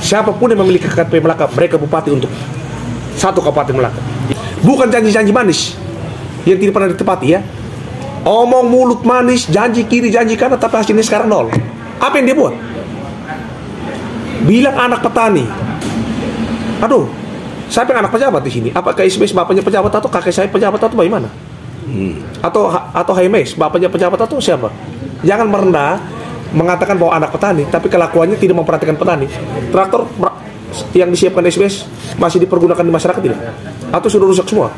Siapapun yang memiliki KTP Melaka, mereka bupati untuk satu kabupaten Melaka. Bukan janji-janji manis yang tidak pernah ditepati ya. Omong mulut manis, janji kiri, janji kanan, tapi hasilnya sekarang nol. Apa yang dia buat? Bilang anak petani. Aduh, siapa yang anak pejabat di sini? Apakah SBS bapaknya pejabat atau kakek saya pejabat atau bagaimana? Atau HMS bapaknya pejabat atau siapa? Jangan merendah mengatakan bahwa anak petani, tapi kelakuannya tidak memperhatikan petani. Traktor yang disiapkan SBS masih dipergunakan di masyarakat tidak? Atau sudah rusak semua?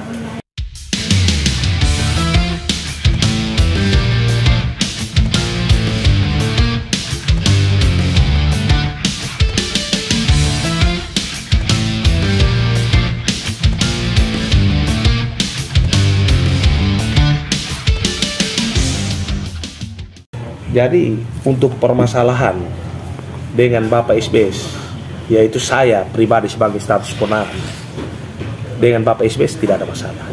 Jadi untuk permasalahan dengan Bapak SBS, yaitu saya pribadi sebagai status ponakan, dengan Bapak SBS tidak ada masalah.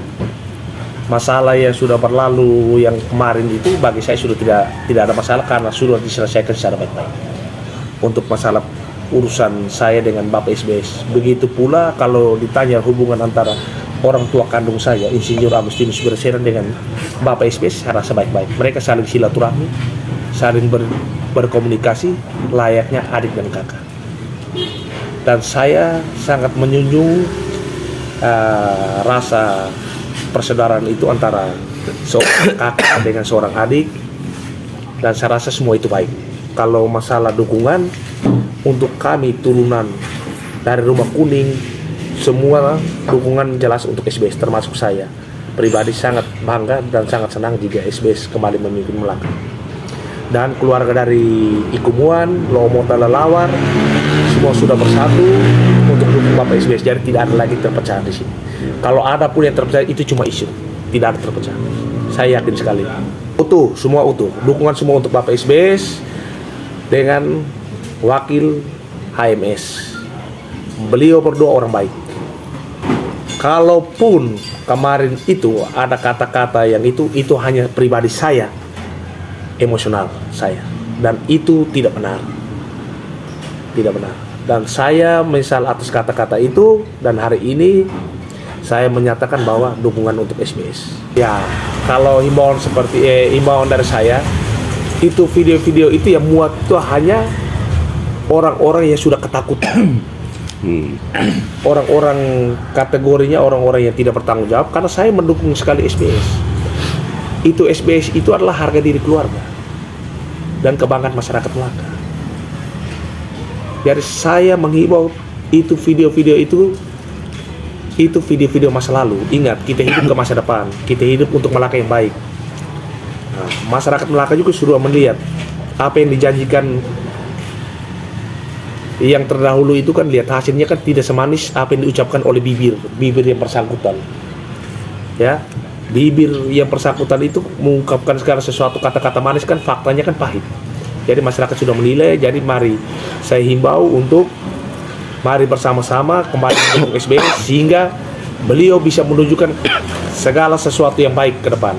Masalah yang sudah berlalu yang kemarin itu bagi saya sudah tidak ada masalah karena sudah diselesaikan secara baik-baik. Untuk masalah urusan saya dengan Bapak SBS, begitu pula kalau ditanya hubungan antara orang tua kandung saya, Insinyur Agustinus Berseran dengan Bapak SBS, saya rasa baik-baik. Mereka saling silaturahmi, saling berkomunikasi layaknya adik dan kakak. Dan saya sangat menjunjung rasa persaudaraan itu antara seorang kakak dengan seorang adik, dan saya rasa semua itu baik. Kalau masalah dukungan untuk kami turunan dari Rumah Kuning, semua dukungan jelas untuk SBS, termasuk saya pribadi sangat bangga dan sangat senang jika SBS kembali memimpin Melaka. Dan keluarga dari Ikumuan, Lomota Lelawar, semua sudah bersatu untuk dukung Bapak SBS. Jadi tidak ada lagi terpecah di sini. Kalau ada pun yang terpecah itu cuma isu, tidak ada terpecah. Saya yakin sekali. Utuh, semua utuh. Dukungan semua untuk Bapak SBS dengan wakil HMS. Beliau berdua orang baik. Kalaupun kemarin itu ada kata-kata yang itu hanya pribadi saya, emosional saya, dan itu tidak benar, dan saya menyesal atas kata-kata itu. Dan hari ini saya menyatakan bahwa dukungan untuk SBS. Ya, kalau himbauan seperti himbauan dari saya itu, video-video itu yang muat itu hanya orang-orang yang sudah ketakutan, orang-orang kategorinya orang-orang yang tidak bertanggung jawab, karena saya mendukung sekali SBS. Itu SBS itu adalah harga diri keluarga dan kebanggaan masyarakat Melaka. Jadi saya menghimbau itu video-video itu video-video masa lalu. Ingat, kita hidup ke masa depan, kita hidup untuk Melaka yang baik. Nah, masyarakat Melaka juga sudah melihat apa yang dijanjikan yang terdahulu itu, kan lihat hasilnya kan tidak semanis apa yang diucapkan oleh bibir yang bersangkutan. Ya, bibir yang bersangkutan itu mengungkapkan segala sesuatu kata-kata manis, kan faktanya kan pahit. Jadi masyarakat sudah menilai. Jadi mari saya himbau untuk mari bersama-sama kembali mendukung SBS sehingga beliau bisa menunjukkan segala sesuatu yang baik ke depan.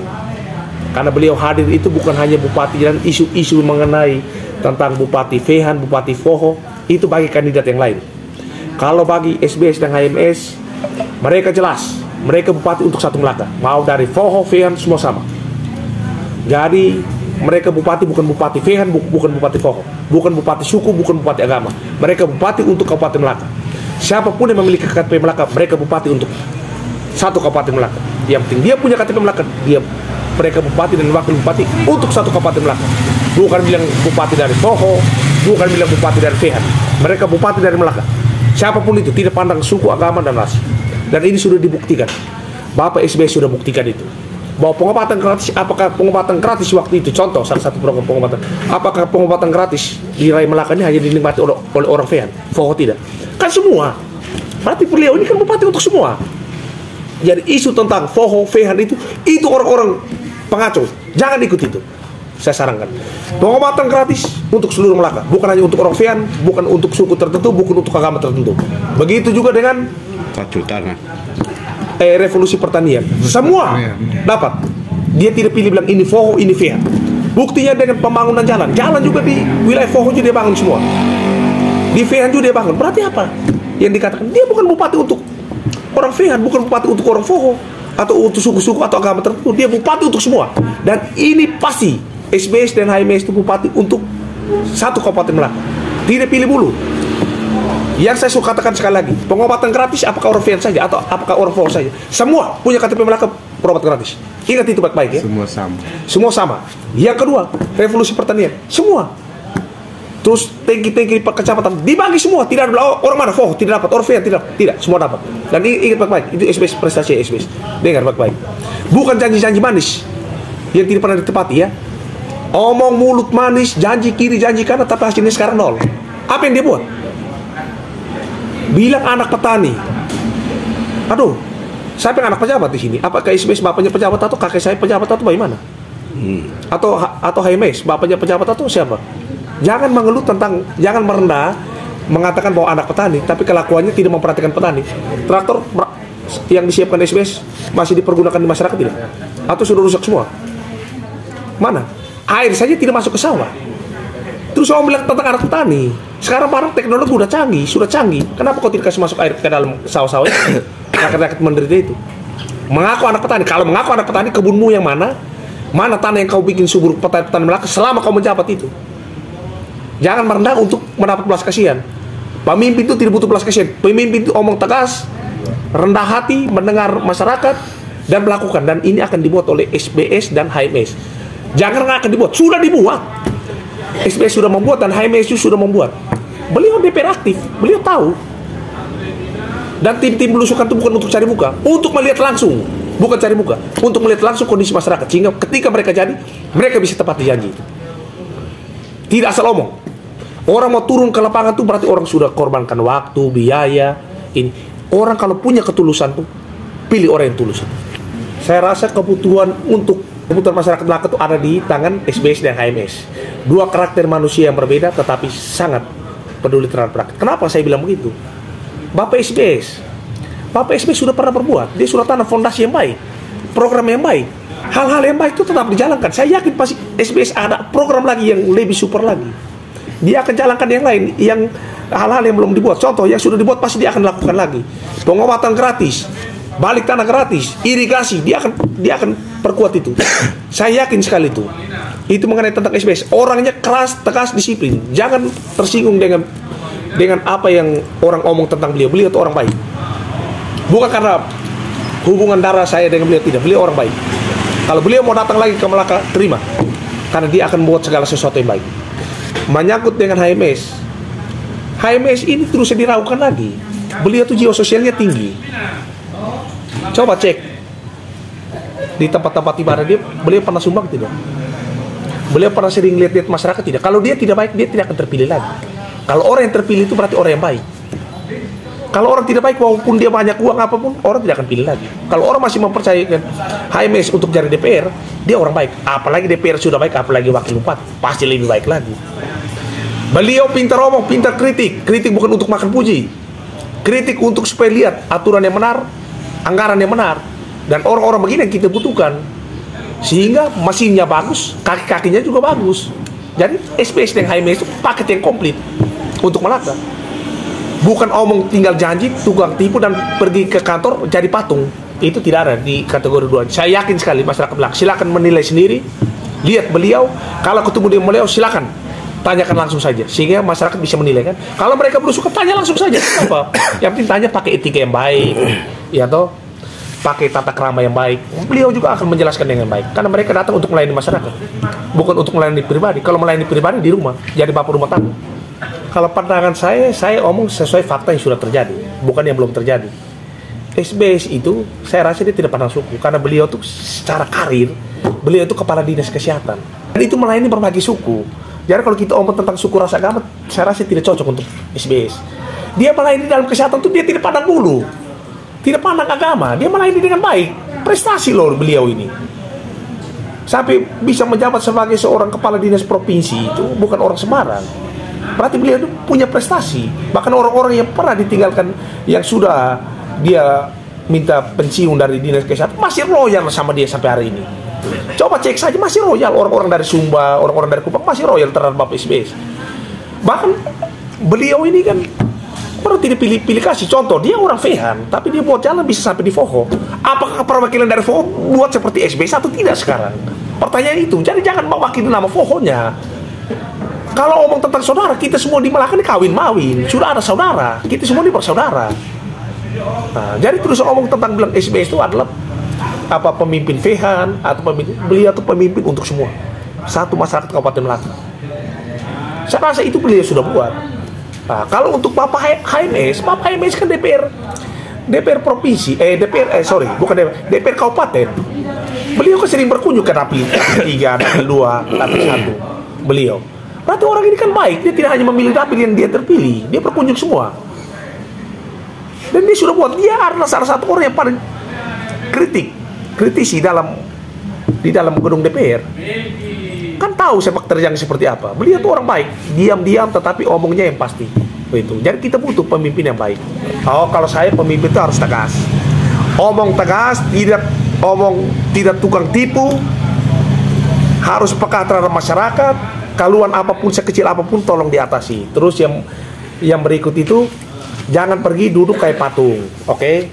Karena beliau hadir itu bukan hanya bupati, dan isu-isu mengenai tentang Bupati Fehan, Bupati Foho itu bagi kandidat yang lain. Kalau bagi SBS dan HMS, mereka jelas, mereka bupati untuk satu Melaka. Mau dari Foho, Fehan, semua sama. Jadi mereka bupati bukan Bupati Fehan, bukan Bupati Foho, bukan Bupati suku, bukan Bupati agama. Mereka bupati untuk Kabupaten Melaka. Siapapun yang memiliki KTP Melaka, mereka bupati untuk satu Kabupaten Melaka. Yang penting dia punya KTP Melaka, mereka bupati dan wakil bupati untuk satu Kabupaten Melaka. Bukan bilang bupati dari Foho, bukan bilang bupati dari Fehan. Mereka bupati dari Melaka. Siapapun itu, tidak pandang suku, agama, dan ras. Dan ini sudah dibuktikan. Bapak SBS sudah buktikan itu. Bahwa pengobatan gratis, apakah pengobatan gratis waktu itu, contoh salah satu program pengobatan, apakah pengobatan gratis di Rai Melaka ini hanya dinikmati oleh orang Fehan, Foho tidak? Kan semua. Berarti beliau ini kan bupati untuk semua. Jadi isu tentang Foho, Fehan itu orang-orang pengacau. Jangan ikut itu. Saya sarankan pengobatan gratis untuk seluruh Melaka, bukan hanya untuk orang Fehan, bukan untuk suku tertentu, bukan untuk agama tertentu. Begitu juga dengan revolusi pertanian, semua dapat. Dia tidak pilih bilang ini Foho, ini Fehan. Buktinya dengan pembangunan jalan juga di wilayah Foho juga dia bangun semua. Di Fehan juga dia bangun. Berarti apa? Yang dikatakan dia bukan bupati untuk orang Fehan, bukan bupati untuk orang Foho atau untuk suku-suku atau agama tertentu. Dia bupati untuk semua. Dan ini pasti SBS dan HMS itu bupati untuk satu Kabupaten Melaka. Tidak pilih bulu. Yang saya suka katakan sekali lagi, pengobatan gratis apakah orang Fehan saja atau apakah orang Foho saja? Semua punya KTP Melaka berobat gratis. Ingat itu baik-baik ya. Semua sama. Semua sama. Yang kedua, revolusi pertanian. Semua. Terus tangki-tangki kecamatan dibagi semua. Tidak ada orang mana Foho tidak dapat, orang Fehan tidak, semua dapat. Dan ingat baik-baik, itu SBS prestasi SBS. Dengar baik-baik. Bukan janji-janji manis yang tidak pernah ditepati ya. Omong mulut manis, janji kiri, janji kanan, tapi hasilnya sekarang nol. Apa yang dia buat? Bilang anak petani. Aduh, saya pengen anak pejabat di sini. Apakah SBS bapaknya pejabat atau kakek saya pejabat atau bagaimana? Atau HMS bapaknya pejabat atau siapa? Jangan mengeluh tentang, jangan merendah mengatakan bahwa anak petani, tapi kelakuannya tidak memperhatikan petani. Traktor yang disiapkan SBS masih dipergunakan di masyarakat tidak? Atau sudah rusak semua? Mana? Air saja tidak masuk ke sawah. Terus orang bilang tentang anak petani. Sekarang barang teknologi sudah canggih. Kenapa kau tidak kasih masuk air ke dalam sawah-sawah itu? Rakyat-rakyat menderita itu. Mengaku anak petani. Kalau mengaku anak petani, kebunmu yang mana? Mana tanah yang kau bikin subur petani Melaka selama kau menjabat itu? Jangan merendah untuk mendapat belas kasihan. Pemimpin itu tidak butuh belas kasihan. Pemimpin itu omong tegas, rendah hati, mendengar masyarakat, dan melakukan. Dan ini akan dibuat oleh SBS dan HMS. Jangan akan dibuat, sudah dibuat. SBS sudah membuat dan HMS sudah membuat. Beliau DPR aktif, beliau tahu. Dan tim-tim belusukan itu bukan untuk cari muka, untuk melihat langsung, bukan cari muka, untuk melihat langsung kondisi masyarakat. Sehingga ketika mereka jadi, mereka bisa tepati janji itu. Tidak asal omong. Orang mau turun ke lapangan itu berarti orang sudah korbankan waktu, biaya. Ini orang kalau punya ketulusan tuh, pilih orang yang tulus. Saya rasa kebutuhan masyarakat Melaka itu ada di tangan SBS dan HMS. Dua karakter manusia yang berbeda tetapi sangat peduli terhadap rakyat. Kenapa saya bilang begitu? Bapak SBS sudah pernah berbuat. Dia sudah tanam fondasi yang baik, program yang baik. Hal-hal yang baik itu tetap dijalankan. Saya yakin pasti SBS ada program lagi yang lebih super lagi. Dia akan jalankan yang lain, yang hal-hal yang belum dibuat. Contoh yang sudah dibuat pasti dia akan lakukan lagi. Pengobatan gratis, balik tanah gratis, irigasi, dia akan perkuat itu. Saya yakin sekali itu. Itu mengenai tentang SBS. Orangnya keras, tegas, disiplin. Jangan tersinggung dengan apa yang orang omong tentang beliau. Beliau itu orang baik. Bukan karena hubungan darah saya dengan beliau, tidak. Beliau orang baik. Kalau beliau mau datang lagi ke Melaka, terima. Karena dia akan membuat segala sesuatu yang baik. Menyangkut dengan HMS ini terus diragukan lagi. Beliau tuh jiwa sosialnya tinggi. Coba cek di tempat-tempat ibadah beliau pernah sumbang tidak? Beliau pernah sering lihat masyarakat tidak? Kalau dia tidak baik, dia tidak akan terpilih lagi. Kalau orang yang terpilih itu berarti orang yang baik. Kalau orang tidak baik, walaupun dia banyak uang apapun, orang tidak akan pilih lagi. Kalau orang masih mempercayakan HMS untuk jadi DPR, dia orang baik. Apalagi DPR sudah baik, apalagi wakil bupati, pasti lebih baik lagi. Beliau pintar omong, pintar kritik. Kritik bukan untuk makan puji. Kritik untuk supaya lihat aturan yang benar, anggaran yang benar. Dan orang-orang begini yang kita butuhkan. Sehingga mesinnya bagus, kaki-kakinya juga bagus. Jadi SBS dan HMS itu paket yang komplit untuk Melaka. Bukan omong tinggal janji, tukang tipu dan pergi ke kantor jadi patung. Itu tidak ada di kategori 2. Saya yakin sekali masyarakat Melaka. Silakan menilai sendiri. Lihat beliau. Kalau ketemu dengan beliau silakan tanyakan langsung saja. Sehingga masyarakat bisa menilai kan. Kalau mereka berusuka tanya langsung saja. Kenapa? Yang penting tanya pakai etika yang baik. Ya toh? Pakai tata krama yang baik. Beliau juga akan menjelaskan dengan baik. Karena mereka datang untuk melayani masyarakat. Bukan untuk melayani pribadi. Kalau melayani pribadi di rumah. Jadi bapak rumah tangga. Kalau pandangan saya omong sesuai fakta yang sudah terjadi, bukan yang belum terjadi. SBS itu, saya rasa dia tidak pandang suku, karena beliau tuh secara karir, beliau itu kepala dinas kesehatan. Dan itu melayani berbagai suku. Jadi kalau kita omong tentang suku ras agama, saya rasa tidak cocok untuk SBS. Dia melayani dalam kesehatan tuh dia tidak pandang bulu, tidak pandang agama, dia melayani dengan baik. Prestasi loh beliau ini. Sampai bisa menjabat sebagai seorang kepala dinas provinsi itu bukan orang Semarang. Berarti beliau itu punya prestasi. Bahkan orang-orang yang pernah ditinggalkan, yang sudah dia minta pensiun dari dinas kesehatan, masih loyal sama dia sampai hari ini. Coba cek saja, masih royal. Orang-orang dari Sumba, orang-orang dari Kupang masih royal terhadap Bapak SBS. Bahkan beliau ini kan orang tidak pilih-pilih kasih. Contoh, dia orang Fehan, tapi dia buat jalan bisa sampai di Voho. Apakah perwakilan dari Voho buat seperti SBS atau tidak sekarang? Pertanyaan itu. Jadi jangan mewakili nama Vohonya. Kalau ngomong tentang saudara, kita semua di Malaka ini kawin-mawin. Sudah ada saudara. Kita semua ini bersaudara. Nah, jadi terus ngomong tentang bilang SBS itu adalah apa pemimpin Fehan atau pemimpin, beliau itu pemimpin untuk semua. Satu masyarakat Kabupaten Melaka. Saya rasa itu beliau sudah buat. Nah, kalau untuk Bapak HMS kan DPR provinsi, DPR kabupaten. Beliau kan sering berkunjung ke dapil 3, dapil 2, dapil 1. Beliau. Berarti orang ini kan baik, dia tidak hanya memilih dapil yang dia terpilih, dia berkunjung semua. Dan dia sudah buat, dia adalah salah satu orang yang paling kritisi di dalam gedung DPR. Kan tahu sepak terjang seperti apa. Beliau tuh orang baik, diam-diam tetapi omongnya yang pasti. Begitu. Jadi kita butuh pemimpin yang baik. Oh, kalau saya pemimpin itu harus tegas. Omong tegas, tidak tukang tipu. Harus peka terhadap masyarakat. Keluhan apapun sekecil apapun tolong diatasi. Terus yang berikut itu jangan pergi duduk kayak patung. Oke?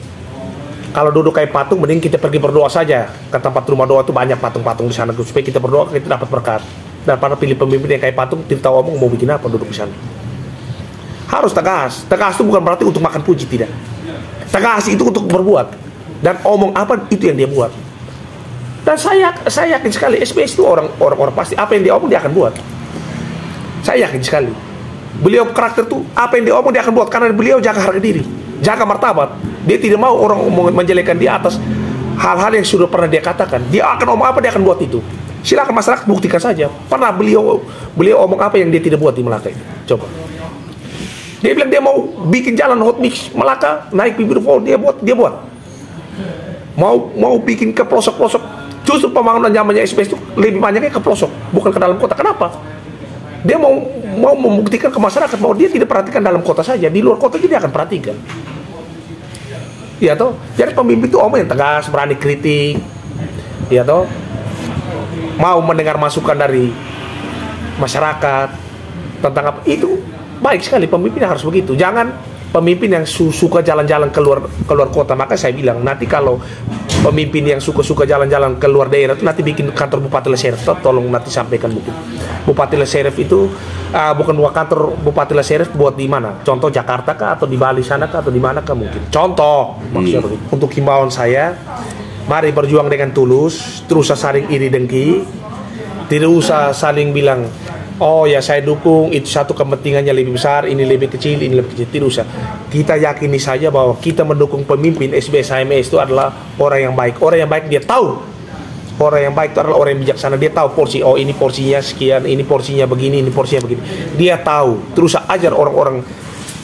Kalau duduk kayak patung, mending kita pergi berdoa saja ke tempat rumah doa itu banyak patung-patung di sana supaya kita berdoa kita dapat berkat. Daripada pilih pemimpin yang kayak patung, tidak tahu omong mau bikin apa duduk di sana. Harus tegas. Tegas itu bukan berarti untuk makan puji, tidak. Tegas itu untuk berbuat dan omong apa itu yang dia buat. Dan saya yakin sekali SBS itu orang pasti apa yang dia omong dia akan buat. Saya yakin sekali. Beliau karakter tuh apa yang dia omong dia akan buat karena beliau jaga harga diri, jaga martabat. Dia tidak mau orang menjelekan dia atas hal-hal yang sudah pernah dia katakan. Dia akan omong apa dia akan buat itu. Silakan masyarakat buktikan saja. Pernah beliau omong apa yang dia tidak buat di Melaka ini. Coba. Dia bilang dia mau bikin jalan hot mix Melaka naik bibir Voho, dia buat. Mau bikin ke pelosok-pelosok. Justru pembangunan zamannya SBS itu lebih banyaknya ke pelosok, bukan ke dalam kota. Kenapa? Dia mau membuktikan ke masyarakat bahwa dia tidak perhatikan dalam kota saja, di luar kota dia akan perhatikan. Ya toh, jadi pemimpin itu omong yang tegas, berani kritik, ya toh, mau mendengar masukan dari masyarakat tentang apa itu baik sekali. Pemimpin harus begitu. Jangan pemimpin yang suka jalan-jalan keluar kota. Maka saya bilang nanti kalau pemimpin yang suka jalan-jalan keluar daerah itu nanti bikin kantor Bupati Leseref. Tolong nanti sampaikan mungkin Bupati Leseref itu bukan dua kantor Bupati Leseref buat di mana? Contoh Jakarta kah atau di Bali sana kah atau di mana kah mungkin? Contoh maksudnya untuk himbauan saya, mari berjuang dengan tulus, terus saling iri dengki, tidak usah saling bilang oh ya saya dukung itu satu kepentingannya lebih besar, ini lebih kecil, ini lebih kecil. Tidak usah. Kita yakini saja bahwa kita mendukung pemimpin SBS HMS itu adalah orang yang baik. Orang yang baik dia tahu. Orang yang baik itu adalah orang yang bijaksana. Dia tahu porsi. Oh ini porsinya sekian, ini porsinya begini, ini porsinya begini. Dia tahu. Terus ajar orang-orang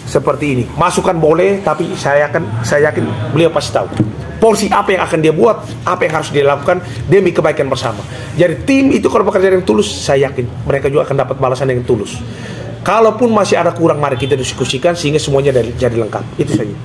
seperti ini. Masukan boleh, tapi saya yakin beliau pasti tahu porsi apa yang akan dia buat, apa yang harus dia lakukan demi kebaikan bersama. Jadi tim itu kalau bekerja dengan tulus, saya yakin mereka juga akan dapat balasan dengan tulus. Kalaupun masih ada kurang, mari kita diskusikan sehingga semuanya jadi lengkap. Itu saja.